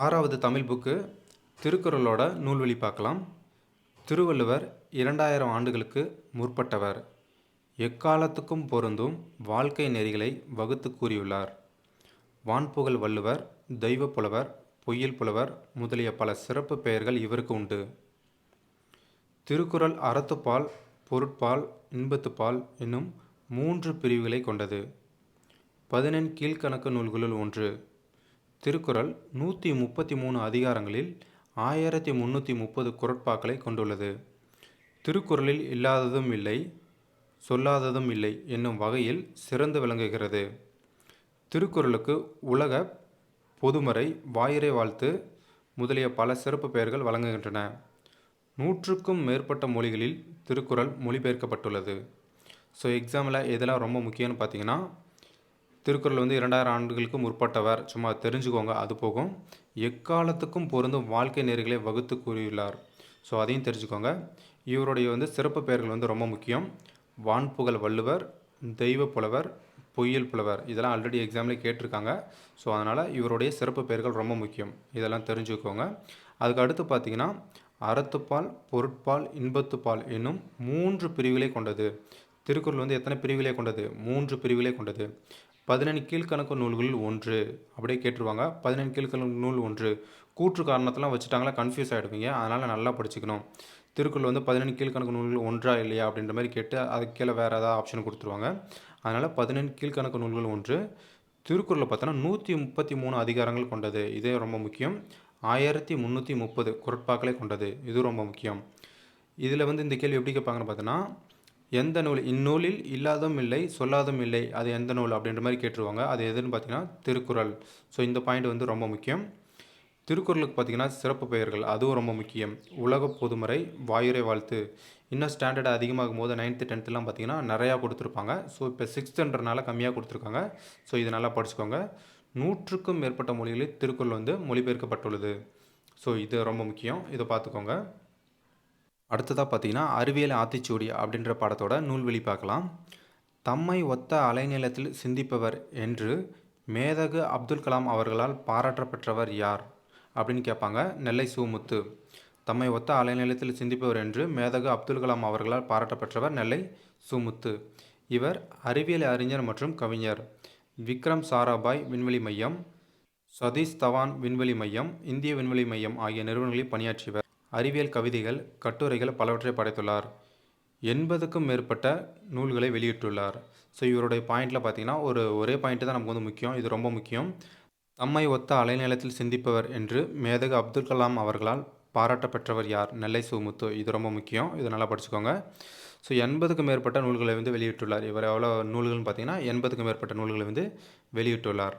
6வது தமிழ் புக்கு திருக்குறளோட நூல்வழி பார்க்கலாம். திருவள்ளுவர் 2000 ஆண்டுகளுக்கு முற்பட்டவர். எக்காலத்துக்கும் பொருந்தும் வாழ்க்கை நெறிகளை வகுத்து கூறியுள்ளார். வான்புகழ் வள்ளுவர், தெய்வப் புலவர், பொய்யில் புலவர் முதலிய பல சிறப்பு பெயர்கள் இவருக்கு உண்டு. திருக்குறள் அறத்துப்பால், பொருட்பால், இன்பத்துப்பால் என்னும் 3 பிரிவுகளை கொண்டது. 14 கீழ்க்கணக்கு நூல்களுள் ஒன்று. திருக்குறள் 133 அதிகாரங்களில் 1330 குறட்பாக்களை கொண்டுள்ளது. திருக்குறளில் இல்லாததும் இல்லை, சொல்லாததும் இல்லை என்னும் வகையில் சிறந்து விளங்குகிறது. திருக்குறளுக்கு உலக பொதுமறை, வாயுரை வாழ்த்து முதலிய பல சிறப்பு பெயர்கள் வழங்குகின்றன. 100க்கும் மேற்பட்ட மொழிகளில் திருக்குறள் மொழிபெயர்க்கப்பட்டுள்ளது. ஸோ எக்ஸாமில் எதெல்லாம் ரொம்ப முக்கியம்னு பார்த்தீங்கன்னா, திருக்குறள் 2000 ஆண்டுகளுக்கு முற்பட்டவர், சும்மா தெரிஞ்சுக்கோங்க. அது போகும் எக்காலத்துக்கும் பொருந்தும் வாழ்க்கை நெறிகளை வகுத்து கூறியுள்ளார். ஸோ அதையும் தெரிஞ்சுக்கோங்க. இவருடைய சிறப்பு பெயர்கள் ரொம்ப முக்கியம். வான்புகழ் வள்ளுவர், தெய்வ புலவர், பொய்யில் புலவர் இதெல்லாம் ஆல்ரெடி எக்ஸாம்லேயே கேட்டிருக்காங்க. ஸோ அதனால் இவருடைய சிறப்பு பெயர்கள் ரொம்ப முக்கியம். இதெல்லாம் தெரிஞ்சுக்கோங்க. அதுக்கு அடுத்து பார்த்தீங்கன்னா, அறத்துப்பால், பொருட்பால், இன்பத்துப்பால் என்னும் 3 பிரிவுகளை கொண்டது. திருக்குறள் எத்தனை பிரிவுகளை கொண்டது? 3 பிரிவுகளை கொண்டது. 14 கீழ்க்கணக்கு நூல்களில் ஒன்று அப்படியே கேட்டுருவாங்க. 14 கீழ்க்கணக்கு நூல் ஒன்று. கூற்று காரணத்தெல்லாம் வச்சுட்டாங்களா கன்ஃபியூஸ் ஆகிடுவீங்க. அதனால் நல்லா படிச்சுக்கணும். திருக்குறள் 14 கீழ்க்கணக்கு நூல்கள் ஒன்றா இல்லையா அப்படின்ற மாதிரி கேட்டு அதுக்கு கீழே வேறு ஏதாவது ஆப்ஷன் கொடுத்துருவாங்க. அதனால் 14 கீழ்க்கணக்கு நூல்கள் ஒன்று. திருக்குறளில் பார்த்தோன்னா 133 அதிகாரங்கள் கொண்டது. இதே ரொம்ப முக்கியம். 1330 குறட்பாக்களை கொண்டது. இது ரொம்ப முக்கியம். இதில் இந்த கேள்வி எப்படி கேட்பாங்கன்னு பார்த்தோன்னா, எந்த நூல் இந்நூலில் இல்லாதும் இல்லை, சொல்லாதும் இல்லை, அது எந்த நூல் அப்படின்ற மாதிரி கேட்டுருவாங்க. அது எதுன்னு பார்த்தீங்கன்னா திருக்குறள். ஸோ இந்த பாயிண்ட் ரொம்ப முக்கியம். திருக்குறளுக்கு பார்த்தீங்கன்னா சிறப்பு பெயர்கள் அதுவும் ரொம்ப முக்கியம். உலக பொதுமறை, வாயுரை வாழ்த்து. இன்னும் ஸ்டாண்டர்ட் அதிகமாகும் போது 9th 10thலாம் பார்த்தீங்கன்னா நிறையா கொடுத்துருப்பாங்க. ஸோ இப்போ 6thன்றனால கம்மியாக கொடுத்துருக்காங்க. ஸோ இது நல்லா படிச்சுக்கோங்க. 100க்கும் மேற்பட்ட மொழிகளில் திருக்குறள் மொழிபெயர்க்கப்பட்டுள்ளது. ஸோ இது ரொம்ப முக்கியம். இதை பார்த்துக்கோங்க. அடுத்ததாக பார்த்தீங்கன்னா, அறிவியல் ஆத்திச்சூடி அப்படின்ற பாடத்தோட நூல்வழி பார்க்கலாம். தம்மை ஒத்த அலைநீளத்தில் சிந்திப்பவர் என்று மேதகு அப்துல் கலாம் அவர்களால் பாராட்டப்பெற்றவர் யார் அப்படின்னு கேட்பாங்க. நெல்லை சு. முத்து. தம்மை ஒத்த அலைநீளத்தில் சிந்திப்பவர் என்று மேதகு அப்துல் கலாம் அவர்களால் பாராட்டப்பெற்றவர் நெல்லை சு. முத்து. இவர் அறிவியல் அறிஞர் மற்றும் கவிஞர். விக்ரம் சாராபாய் விண்வெளி மையம், சதீஷ் தவான் விண்வெளி மையம், இந்திய விண்வெளி மையம் ஆகிய நிறுவனங்களில் பணியாற்றியவர். அறிவியல் கவிதைகள், கட்டுரைகள் பலவற்றை படைத்துள்ளார். 80க்கும் மேற்பட்ட நூல்களை வெளியிட்டுள்ளார். ஸோ இவருடைய பாயிண்டில் பார்த்தீங்கன்னா ஒரே பாயிண்ட்டு தான் நமக்கு முக்கியம். இது ரொம்ப முக்கியம். தம்மை ஒத்த அலைநீளத்தில் சிந்திப்பவர் என்று மேதகு அப்துல் கலாம் அவர்களால் பாராட்டப்பெற்றவர் யார்? நெல்லை சு. முத்து. இது ரொம்ப முக்கியம். இதை நல்லா படிச்சுக்கோங்க. ஸோ 80க்கும் மேற்பட்ட நூல்களை வெளியிட்டுள்ளார். இவர் எவ்வளோ நூல்கள்னு பார்த்தீங்கன்னா 80க்கும் மேற்பட்ட நூல்களை வெளியிட்டுள்ளார்.